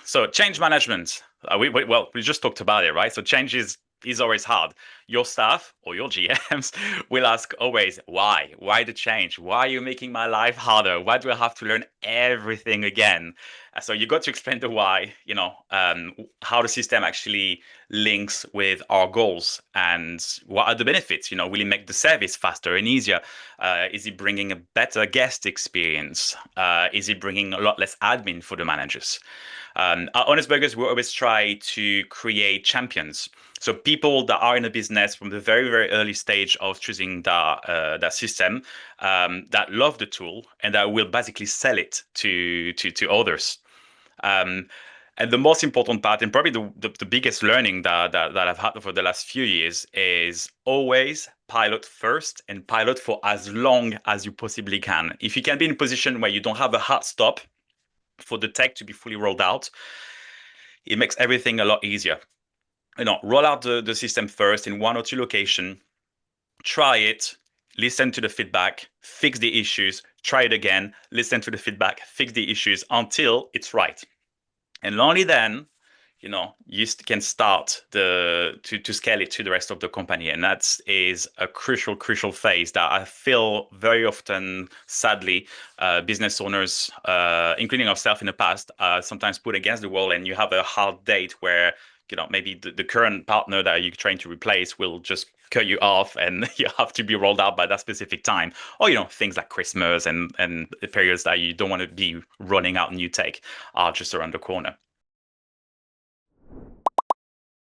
So change management. We just talked about it, right? So change is always hard. Your staff or your GMs will ask always, why? Why the change? Why are you making my life harder? Why do I have to learn everything again? So you got to explain the why, how the system actually links with our goals and what are the benefits, will it make the service faster and easier? Is it bringing a better guest experience? Is it bringing a lot less admin for the managers? At Honest Burgers, we always try to create champions. So people that are in a business from the very, very early stage of choosing that system, that love the tool and that will basically sell it to others. Um, and the most important part, and probably the biggest learning that I've had over the last few years, is always pilot first and pilot for as long as you possibly can. If you can be in a position where you don't have a hard stop for the tech to be fully rolled out, it makes everything a lot easier. Roll out the system first in one or two locations, try it, listen to the feedback, fix the issues, try it again, listen to the feedback, fix the issues until it's right. And only then, you can start to scale it to the rest of the company. And that is a crucial phase that I feel very often, sadly, business owners, including ourselves in the past, sometimes put against the wall, and you have a hard date where maybe the current partner that you're trying to replace will just cut you off and you have to be rolled out by that specific time, or things like Christmas and the periods that you don't want to be running out new tech are just around the corner.